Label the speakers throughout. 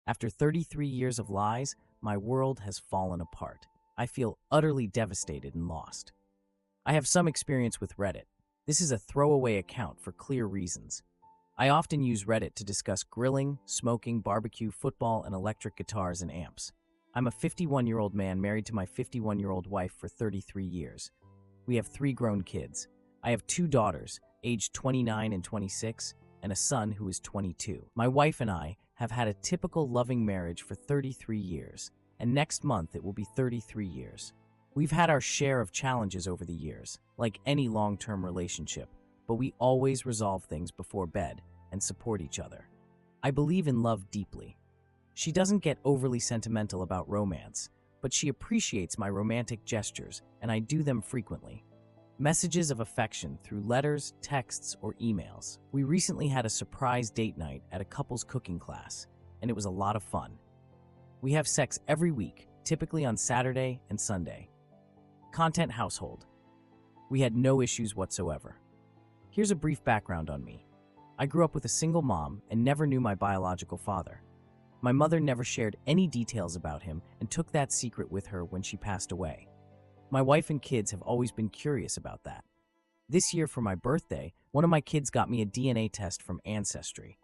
Speaker 1: After 33 years of lies, my world has fallen apart. I feel utterly devastated and lost. I have some experience with Reddit. This is a throwaway account for clear reasons. I often use Reddit to discuss grilling, smoking, barbecue, football, and electric guitars and amps. I'm a 51-year-old man married to my 51-year-old wife for 33 years. We have 3 grown kids. I have 2 daughters, aged 29 and 26, and a son who is 22. My wife and I have had a typical loving marriage for 33 years, and next month it will be 33 years. We've had our share of challenges over the years, like any long-term relationship, but we always resolve things before bed and support each other. I believe in love deeply. She doesn't get overly sentimental about romance, but she appreciates my romantic gestures, and I do them frequently. Messages of affection through letters, texts, or emails. We recently had a surprise date night at a couple's cooking class, and it was a lot of fun. We have sex every week, typically on Saturday and Sunday. Content household. We had no issues whatsoever. Here's a brief background on me. I grew up with a single mom and never knew my biological father. My mother never shared any details about him and took that secret with her when she passed away. My wife and kids have always been curious about that. This year for my birthday, one of my kids got me a DNA test from Ancestry.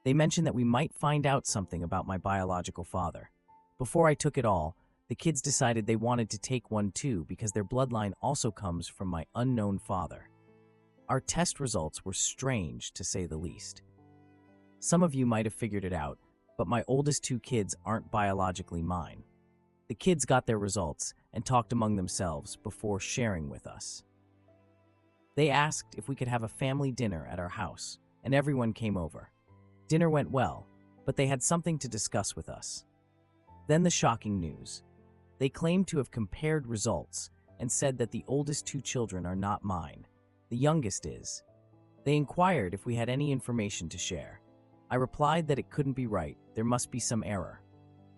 Speaker 1: They mentioned that we might find out something about my biological father. Before I took it all, the kids decided they wanted to take one too because their bloodline also comes from my unknown father. Our test results were strange, to say the least. Some of you might have figured it out, but my oldest 2 kids aren't biologically mine. The kids got their results and talked among themselves before sharing with us. They asked if we could have a family dinner at our house, and everyone came over. Dinner went well, but they had something to discuss with us. Then the shocking news. They claimed to have compared results and said that the oldest 2 children are not mine. The youngest is. They inquired if we had any information to share. I replied that it couldn't be right, there must be some error.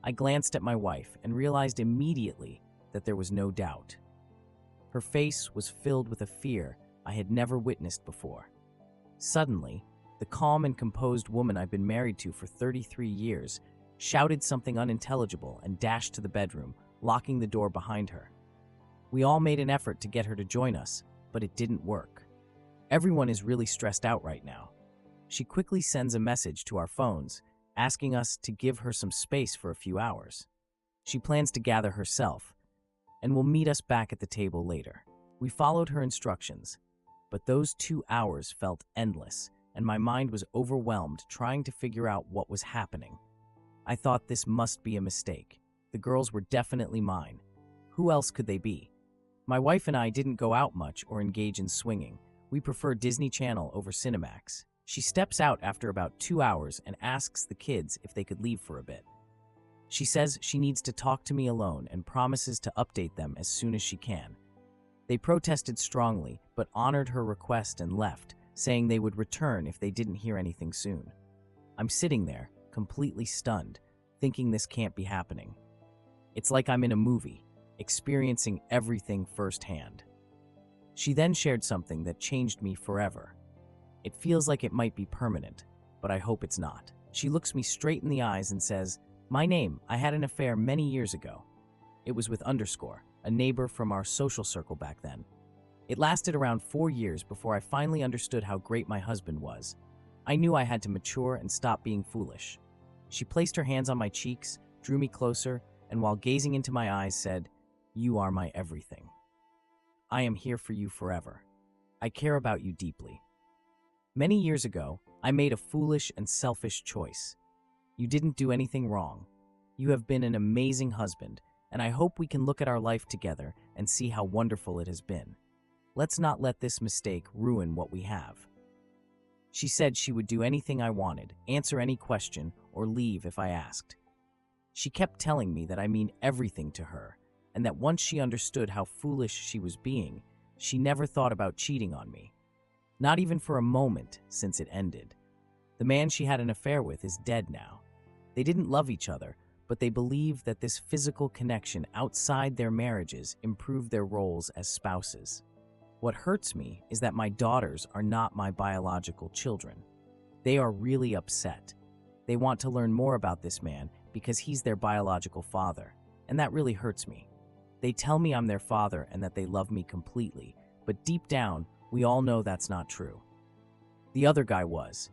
Speaker 1: I glanced at my wife and realized immediately that there was no doubt. Her face was filled with a fear I had never witnessed before. Suddenly, the calm and composed woman I've been married to for 33 years shouted something unintelligible and dashed to the bedroom, locking the door behind her. We all made an effort to get her to join us, but it didn't work. Everyone is really stressed out right now. She quickly sends a message to our phones, asking us to give her some space for a few hours. She plans to gather herself, and will meet us back at the table later. We followed her instructions, but those 2 hours felt endless, and my mind was overwhelmed trying to figure out what was happening. I thought this must be a mistake. The girls were definitely mine. Who else could they be? My wife and I didn't go out much or engage in swinging. We prefer Disney Channel over Cinemax. She steps out after about 2 hours and asks the kids if they could leave for a bit. She says she needs to talk to me alone and promises to update them as soon as she can. They protested strongly, but honored her request and left, saying they would return if they didn't hear anything soon. I'm sitting there, completely stunned, thinking this can't be happening. It's like I'm in a movie, experiencing everything firsthand. She then shared something that changed me forever. It feels like it might be permanent, but I hope it's not. She looks me straight in the eyes and says, "My name, I had an affair many years ago. It was with Underscore, a neighbor from our social circle back then. It lasted around 4 years before I finally understood how great my husband was. I knew I had to mature and stop being foolish." She placed her hands on my cheeks, drew me closer, and while gazing into my eyes said, "You are my everything. I am here for you forever. I care about you deeply. Many years ago, I made a foolish and selfish choice. You didn't do anything wrong. You have been an amazing husband, and I hope we can look at our life together and see how wonderful it has been. Let's not let this mistake ruin what we have." She said she would do anything I wanted, answer any question, or leave if I asked. She kept telling me that I mean everything to her, and that once she understood how foolish she was being, she never thought about cheating on me. Not even for a moment since it ended. The man she had an affair with is dead now. They didn't love each other, but they believed that this physical connection outside their marriages improved their roles as spouses. What hurts me is that my daughters are not my biological children. They are really upset. They want to learn more about this man because he's their biological father, and that really hurts me. They tell me I'm their father and that they love me completely, but deep down, we all know that's not true. The other guy was.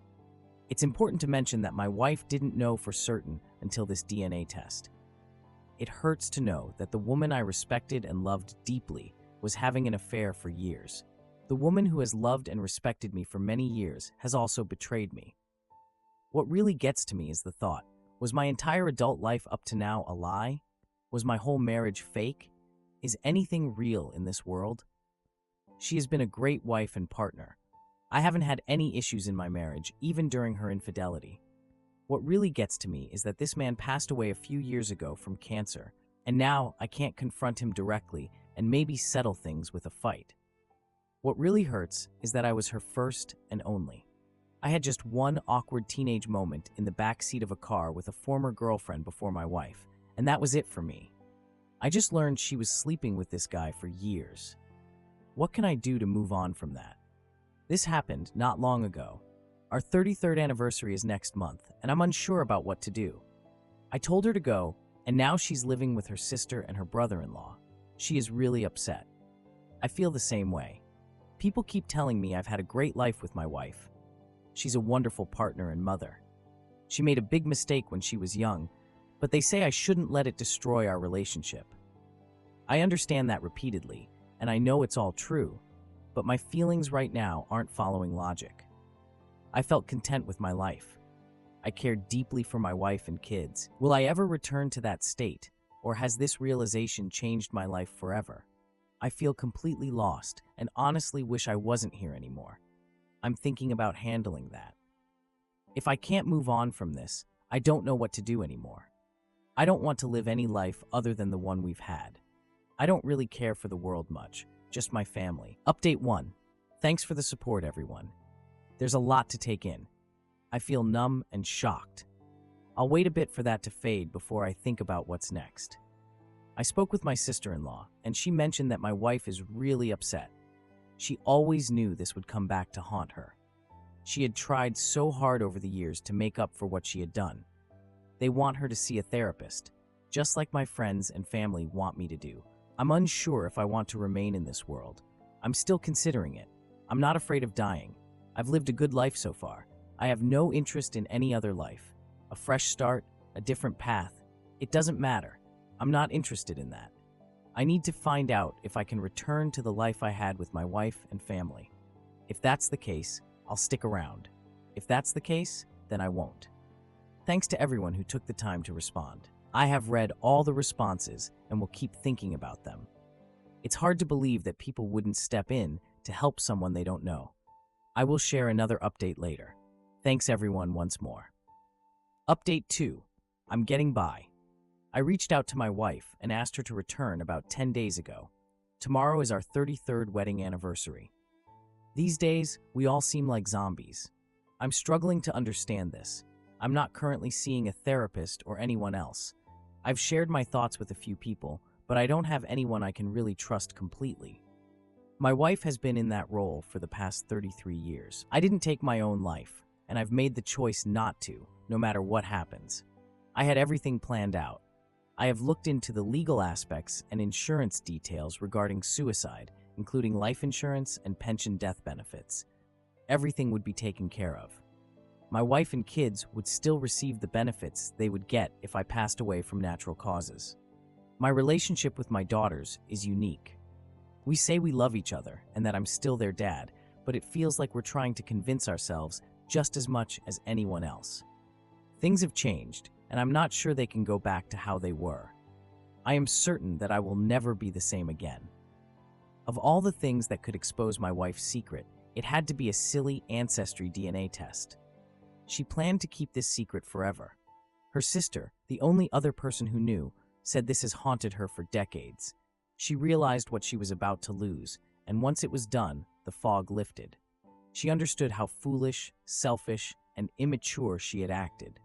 Speaker 1: It's important to mention that my wife didn't know for certain until this DNA test. It hurts to know that the woman I respected and loved deeply was having an affair for years. The woman who has loved and respected me for many years has also betrayed me. What really gets to me is the thought, was my entire adult life up to now a lie? Was my whole marriage fake? Is anything real in this world? She has been a great wife and partner. I haven't had any issues in my marriage, even during her infidelity. What really gets to me is that this man passed away a few years ago from cancer, and now I can't confront him directly and maybe settle things with a fight. What really hurts is that I was her first and only. I had just one awkward teenage moment in the back seat of a car with a former girlfriend before my wife, and that was it for me. I just learned she was sleeping with this guy for years. What can I do to move on from that? This happened not long ago. Our 33rd anniversary is next month, and I'm unsure about what to do. I told her to go, and now she's living with her sister and her brother-in-law. She is really upset. I feel the same way. People keep telling me I've had a great life with my wife. She's a wonderful partner and mother. She made a big mistake when she was young, but they say I shouldn't let it destroy our relationship. I understand that repeatedly, and I know it's all true, but my feelings right now aren't following logic. I felt content with my life. I cared deeply for my wife and kids. Will I ever return to that state, or has this realization changed my life forever? I feel completely lost and honestly wish I wasn't here anymore. I'm thinking about handling that. If I can't move on from this, I don't know what to do anymore. I don't want to live any life other than the one we've had. I don't really care for the world much, just my family. Update 1. Thanks for the support, everyone. There's a lot to take in. I feel numb and shocked. I'll wait a bit for that to fade before I think about what's next. I spoke with my sister-in-law, and she mentioned that my wife is really upset. She always knew this would come back to haunt her. She had tried so hard over the years to make up for what she had done. They want her to see a therapist, just like my friends and family want me to do. I'm unsure if I want to remain in this world. I'm still considering it. I'm not afraid of dying. I've lived a good life so far. I have no interest in any other life. A fresh start, a different path. It doesn't matter. I'm not interested in that. I need to find out if I can return to the life I had with my wife and family. If that's the case, I'll stick around. If that's the case, then I won't. Thanks to everyone who took the time to respond. I have read all the responses and will keep thinking about them. It's hard to believe that people wouldn't step in to help someone they don't know. I will share another update later. Thanks everyone once more. Update 2. I'm getting by. I reached out to my wife and asked her to return about 10 days ago. Tomorrow is our 33rd wedding anniversary. These days, we all seem like zombies. I'm struggling to understand this. I'm not currently seeing a therapist or anyone else. I've shared my thoughts with a few people, but I don't have anyone I can really trust completely. My wife has been in that role for the past 33 years. I didn't take my own life, and I've made the choice not to, no matter what happens. I had everything planned out. I have looked into the legal aspects and insurance details regarding suicide, including life insurance and pension death benefits. Everything would be taken care of. My wife and kids would still receive the benefits they would get if I passed away from natural causes. My relationship with my daughters is unique. We say we love each other and that I'm still their dad, but it feels like we're trying to convince ourselves just as much as anyone else. Things have changed, and I'm not sure they can go back to how they were. I am certain that I will never be the same again. Of all the things that could expose my wife's secret, it had to be a silly ancestry DNA test. She planned to keep this secret forever. Her sister, the only other person who knew, said this has haunted her for decades. She realized what she was about to lose, and once it was done, the fog lifted. She understood how foolish, selfish, and immature she had acted.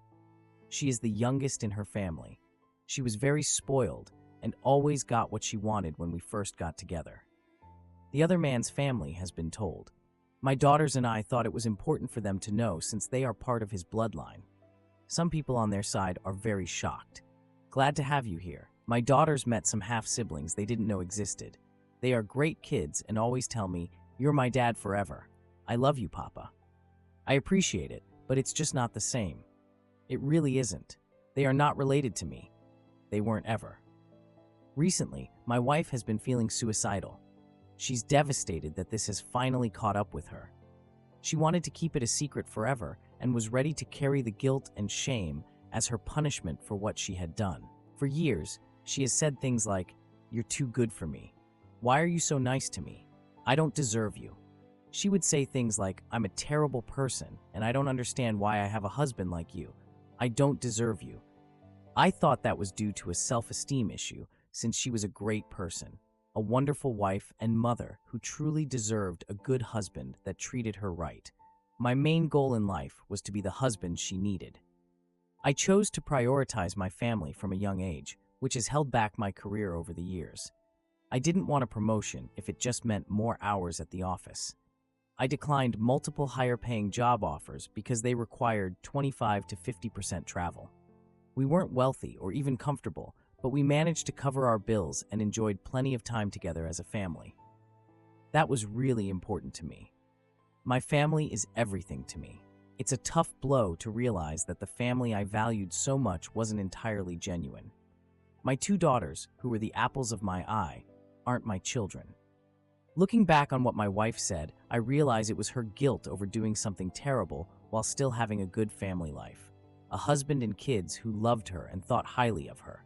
Speaker 1: She is the youngest in her family. She was very spoiled and always got what she wanted when we first got together. The other man's family has been told. My daughters and I thought it was important for them to know since they are part of his bloodline. Some people on their side are very shocked. Glad to have you here. My daughters met some half-siblings they didn't know existed. They are great kids and always tell me, "You're my dad forever. I love you, Papa." I appreciate it, but it's just not the same. It really isn't. They are not related to me. They weren't ever. Recently, my wife has been feeling suicidal. She's devastated that this has finally caught up with her. She wanted to keep it a secret forever and was ready to carry the guilt and shame as her punishment for what she had done. For years, she has said things like, "You're too good for me. Why are you so nice to me? I don't deserve you." She would say things like, "I'm a terrible person and I don't understand why I have a husband like you. I don't deserve you." I thought that was due to a self-esteem issue since she was a great person, a wonderful wife and mother who truly deserved a good husband that treated her right. My main goal in life was to be the husband she needed. I chose to prioritize my family from a young age, which has held back my career over the years. I didn't want a promotion if it just meant more hours at the office. I declined multiple higher-paying job offers because they required 25 to 50% travel. We weren't wealthy or even comfortable, but we managed to cover our bills and enjoyed plenty of time together as a family. That was really important to me. My family is everything to me. It's a tough blow to realize that the family I valued so much wasn't entirely genuine. My two daughters, who were the apples of my eye, aren't my children. Looking back on what my wife said, I realize it was her guilt over doing something terrible while still having a good family life. A husband and kids who loved her and thought highly of her.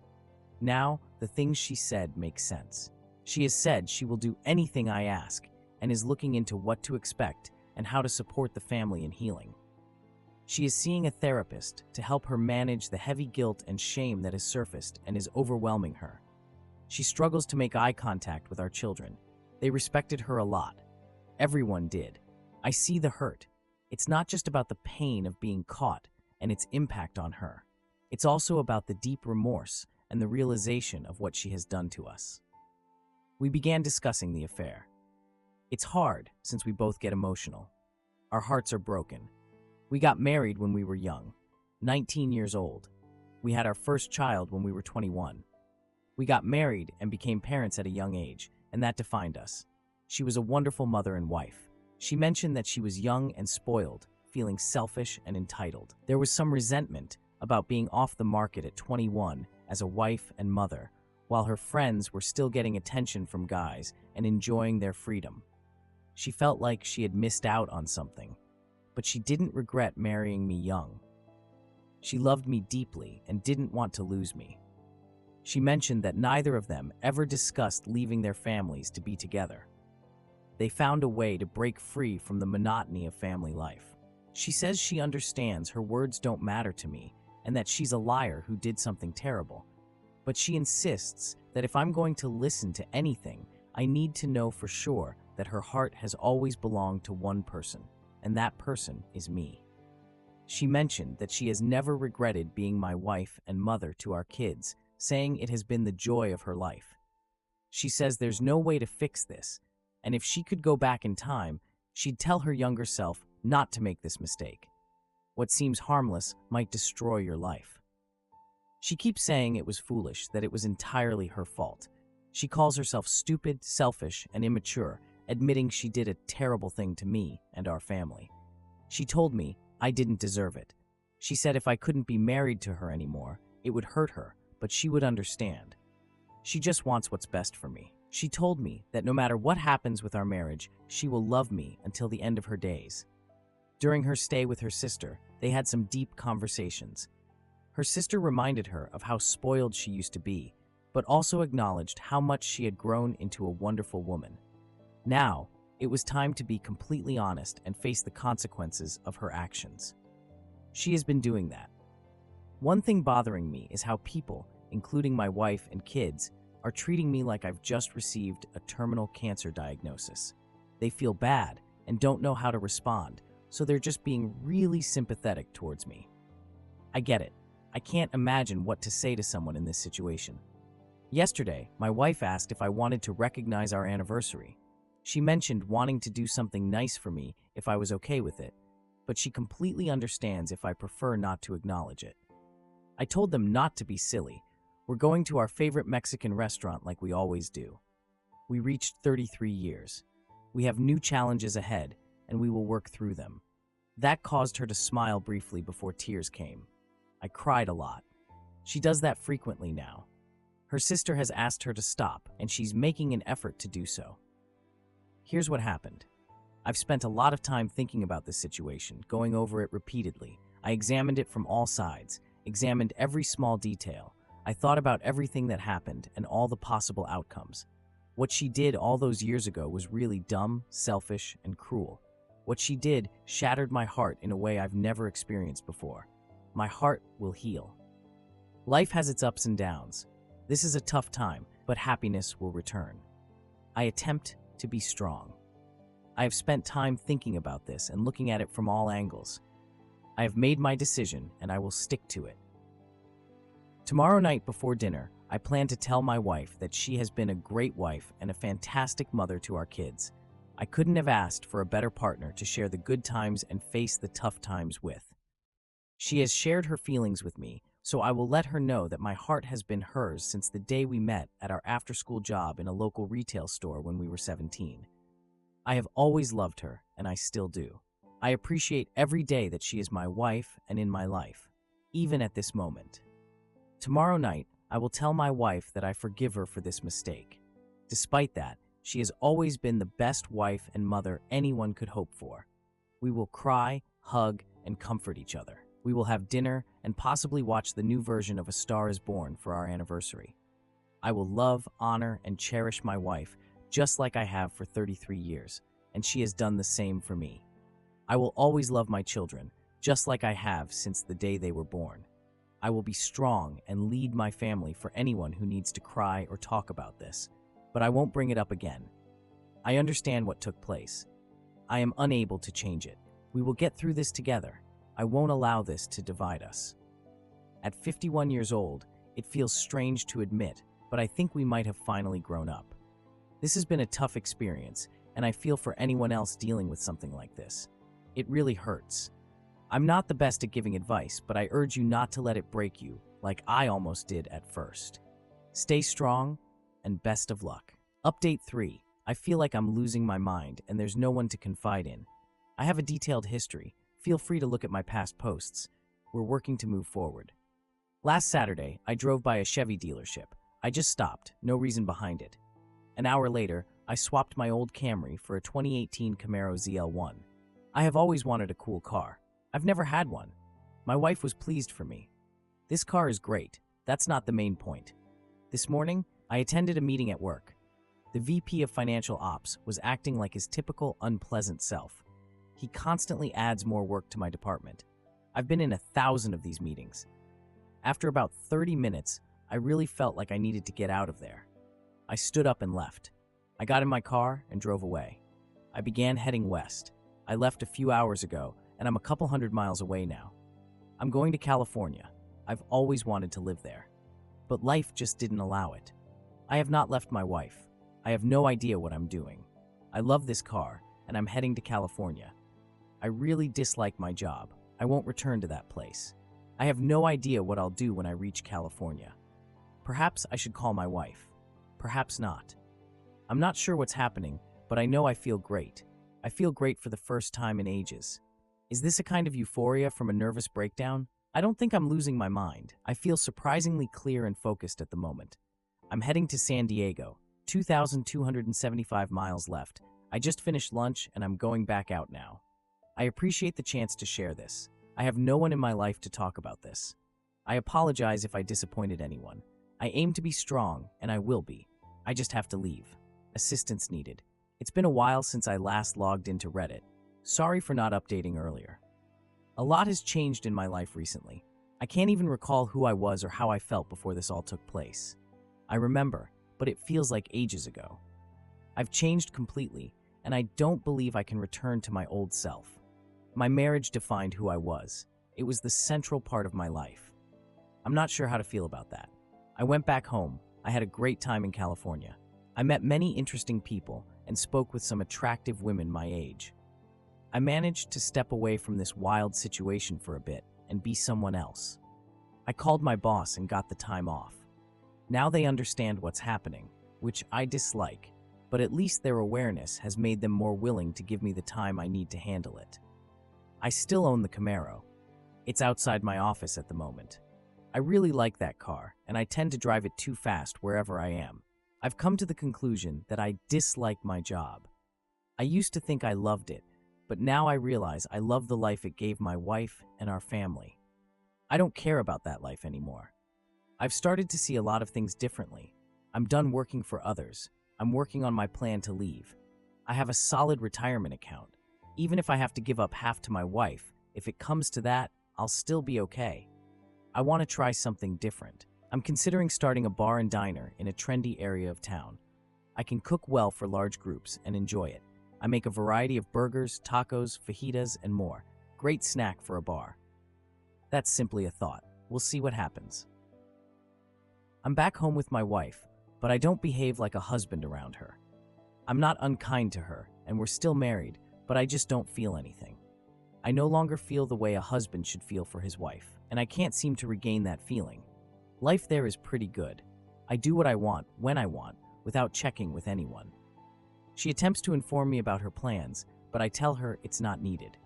Speaker 1: Now, the things she said make sense. She has said she will do anything I ask and is looking into what to expect and how to support the family in healing. She is seeing a therapist to help her manage the heavy guilt and shame that has surfaced and is overwhelming her. She struggles to make eye contact with our children. They respected her a lot. Everyone did. I see the hurt. It's not just about the pain of being caught and its impact on her. It's also about the deep remorse and the realization of what she has done to us. We began discussing the affair. It's hard since we both get emotional. Our hearts are broken. We got married when we were young, 19 years old. We had our first child when we were 21. We got married and became parents at a young age, and that defined us. She was a wonderful mother and wife. She mentioned that she was young and spoiled, feeling selfish and entitled. There was some resentment about being off the market at 21 as a wife and mother, while her friends were still getting attention from guys and enjoying their freedom. She felt like she had missed out on something, but she didn't regret marrying me young. She loved me deeply and didn't want to lose me. She mentioned that neither of them ever discussed leaving their families to be together. They found a way to break free from the monotony of family life. She says she understands her words don't matter to me and that she's a liar who did something terrible. But she insists that if I'm going to listen to anything, I need to know for sure that her heart has always belonged to one person, and that person is me. She mentioned that she has never regretted being my wife and mother to our kids, saying it has been the joy of her life. She says there's no way to fix this, and if she could go back in time, she'd tell her younger self not to make this mistake. What seems harmless might destroy your life. She keeps saying it was foolish, that it was entirely her fault. She calls herself stupid, selfish, and immature, admitting she did a terrible thing to me and our family. She told me I didn't deserve it. She said if I couldn't be married to her anymore, it would hurt her, but she would understand. She just wants what's best for me. She told me that no matter what happens with our marriage, she will love me until the end of her days. During her stay with her sister, they had some deep conversations. Her sister reminded her of how spoiled she used to be, but also acknowledged how much she had grown into a wonderful woman. Now, it was time to be completely honest and face the consequences of her actions. She has been doing that. One thing bothering me is how people, including my wife and kids, are treating me like I've just received a terminal cancer diagnosis. They feel bad and don't know how to respond, so they're just being really sympathetic towards me. I get it. I can't imagine what to say to someone in this situation. Yesterday, my wife asked if I wanted to recognize our anniversary. She mentioned wanting to do something nice for me if I was okay with it, but she completely understands if I prefer not to acknowledge it. I told them not to be silly. We're going to our favorite Mexican restaurant like we always do. We reached 33 years. We have new challenges ahead, and we will work through them. That caused her to smile briefly before tears came. I cried a lot. She does that frequently now. Her sister has asked her to stop, and she's making an effort to do so. Here's what happened. I've spent a lot of time thinking about this situation, going over it repeatedly. I examined it from all sides, examined every small detail. I thought about everything that happened and all the possible outcomes. What she did all those years ago was really dumb, selfish, and cruel. What she did shattered my heart in a way I've never experienced before. My heart will heal. Life has its ups and downs. This is a tough time, but happiness will return. I attempt to be strong. I have spent time thinking about this and looking at it from all angles. I have made my decision, and I will stick to it. Tomorrow night before dinner, I plan to tell my wife that she has been a great wife and a fantastic mother to our kids. I couldn't have asked for a better partner to share the good times and face the tough times with. She has shared her feelings with me, so I will let her know that my heart has been hers since the day we met at our after-school job in a local retail store when we were 17. I have always loved her, and I still do. I appreciate every day that she is my wife and in my life, even at this moment. Tomorrow night, I will tell my wife that I forgive her for this mistake. Despite that, she has always been the best wife and mother anyone could hope for. We will cry, hug, and comfort each other. We will have dinner and possibly watch the new version of A Star is Born for our anniversary. I will love, honor, and cherish my wife just like I have for 33 years, and she has done the same for me. I will always love my children, just like I have since the day they were born. I will be strong and lead my family for anyone who needs to cry or talk about this, but I won't bring it up again. I understand what took place. I am unable to change it. We will get through this together. I won't allow this to divide us. At 51 years old, it feels strange to admit, but I think we might have finally grown up. This has been a tough experience, and I feel for anyone else dealing with something like this. It really hurts. I'm not the best at giving advice, but I urge you not to let it break you, like I almost did at first. Stay strong, and best of luck. Update 3. I feel like I'm losing my mind, and there's no one to confide in. I have a detailed history. Feel free to look at my past posts. We're working to move forward. Last Saturday, I drove by a Chevy dealership. I just stopped, no reason behind it. An hour later, I swapped my old Camry for a 2018 Camaro ZL1. I have always wanted a cool car. I've never had one. My wife was pleased for me. This car is great. That's not the main point. This morning, I attended a meeting at work. The VP of Financial Ops was acting like his typical unpleasant self. He constantly adds more work to my department. I've been in 1,000 of these meetings. After about 30 minutes, I really felt like I needed to get out of there. I stood up and left. I got in my car and drove away. I began heading west. I left a few hours ago, and I'm a couple hundred miles away now. I'm going to California. I've always wanted to live there. But life just didn't allow it. I have not left my wife. I have no idea what I'm doing. I love this car, and I'm heading to California. I really dislike my job. I won't return to that place. I have no idea what I'll do when I reach California. Perhaps I should call my wife. Perhaps not. I'm not sure what's happening, but I know I feel great. I feel great for the first time in ages. Is this a kind of euphoria from a nervous breakdown? I don't think I'm losing my mind. I feel surprisingly clear and focused at the moment. I'm heading to San Diego, 2,275 miles left. I just finished lunch and I'm going back out now. I appreciate the chance to share this. I have no one in my life to talk about this. I apologize if I disappointed anyone. I aim to be strong, and I will be. I just have to leave. Assistance needed. It's been a while since I last logged into Reddit. Sorry for not updating earlier. A lot has changed in my life recently. I can't even recall who I was or how I felt before this all took place. I remember, but it feels like ages ago. I've changed completely, and I don't believe I can return to my old self. My marriage defined who I was. It was the central part of my life. I'm not sure how to feel about that. I went back home. I had a great time in California. I met many interesting people and spoke with some attractive women my age. I managed to step away from this wild situation for a bit and be someone else. I called my boss and got the time off. Now they understand what's happening, which I dislike, but at least their awareness has made them more willing to give me the time I need to handle it. I still own the Camaro. It's outside my office at the moment. I really like that car, and I tend to drive it too fast wherever I am. I've come to the conclusion that I dislike my job. I used to think I loved it, but now I realize I love the life it gave my wife and our family. I don't care about that life anymore. I've started to see a lot of things differently. I'm done working for others. I'm working on my plan to leave. I have a solid retirement account. Even if I have to give up half to my wife, if it comes to that, I'll still be okay. I want to try something different. I'm considering starting a bar and diner in a trendy area of town. I can cook well for large groups and enjoy it. I make a variety of burgers, tacos, fajitas, and more. Great snack for a bar. That's simply a thought. We'll see what happens. I'm back home with my wife, but I don't behave like a husband around her. I'm not unkind to her, and we're still married, but I just don't feel anything. I no longer feel the way a husband should feel for his wife, and I can't seem to regain that feeling. Life there is pretty good. I do what I want, when I want, without checking with anyone. She attempts to inform me about her plans, but I tell her it's not needed.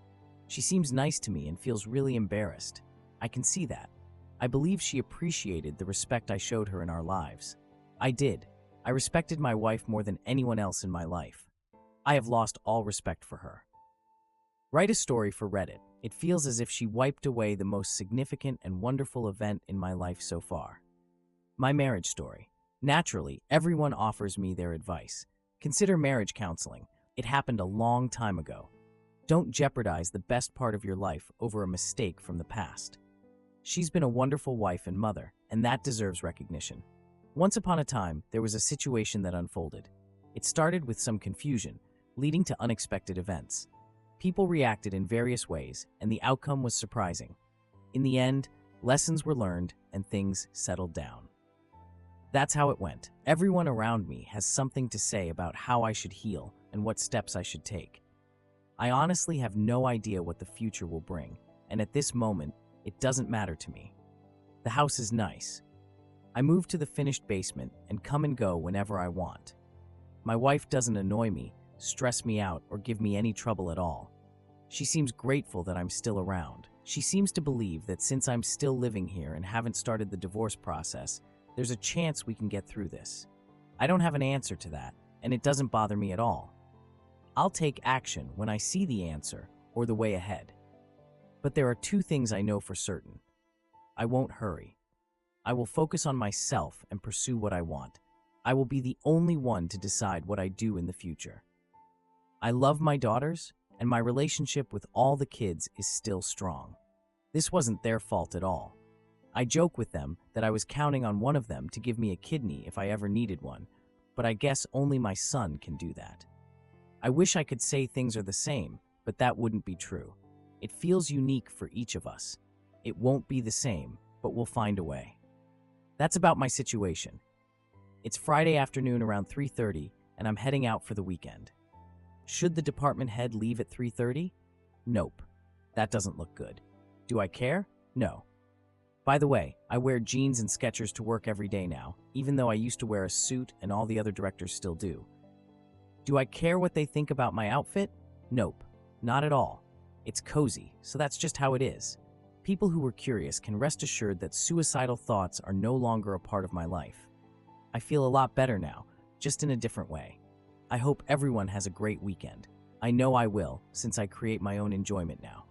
Speaker 1: She seems nice to me and feels really embarrassed. I can see that. I believe she appreciated the respect I showed her in our lives. I did. I respected my wife more than anyone else in my life. I have lost all respect for her. Write a story for Reddit. It feels as if she wiped away the most significant and wonderful event in my life so far. My marriage story. Naturally, everyone offers me their advice. Consider marriage counseling. It happened a long time ago. Don't jeopardize the best part of your life over a mistake from the past. She's been a wonderful wife and mother, and that deserves recognition. Once upon a time, there was a situation that unfolded. It started with some confusion, leading to unexpected events. People reacted in various ways, and the outcome was surprising. In the end, lessons were learned and things settled down. That's how it went. Everyone around me has something to say about how I should heal and what steps I should take. I honestly have no idea what the future will bring, and at this moment, it doesn't matter to me. The house is nice. I move to the finished basement and come and go whenever I want. My wife doesn't annoy me, stress me out, or give me any trouble at all. She seems grateful that I'm still around. She seems to believe that since I'm still living here and haven't started the divorce process, there's a chance we can get through this. I don't have an answer to that, and it doesn't bother me at all. I'll take action when I see the answer or the way ahead. But there are two things I know for certain. I won't hurry. I will focus on myself and pursue what I want. I will be the only one to decide what I do in the future. I love my daughters, and my relationship with all the kids is still strong. This wasn't their fault at all. I joke with them that I was counting on one of them to give me a kidney if I ever needed one, but I guess only my son can do that. I wish I could say things are the same, but that wouldn't be true. It feels unique for each of us. It won't be the same, but we'll find a way. That's about my situation. It's Friday afternoon around 3:30, and I'm heading out for the weekend. Should the department head leave at 3:30? Nope. That doesn't look good. Do I care? No. By the way, I wear jeans and Skechers to work every day now, even though I used to wear a suit and all the other directors still do. Do I care what they think about my outfit? Nope. Not at all. It's cozy, so that's just how it is. People who were curious can rest assured that suicidal thoughts are no longer a part of my life. I feel a lot better now, just in a different way. I hope everyone has a great weekend. I know I will, since I create my own enjoyment now.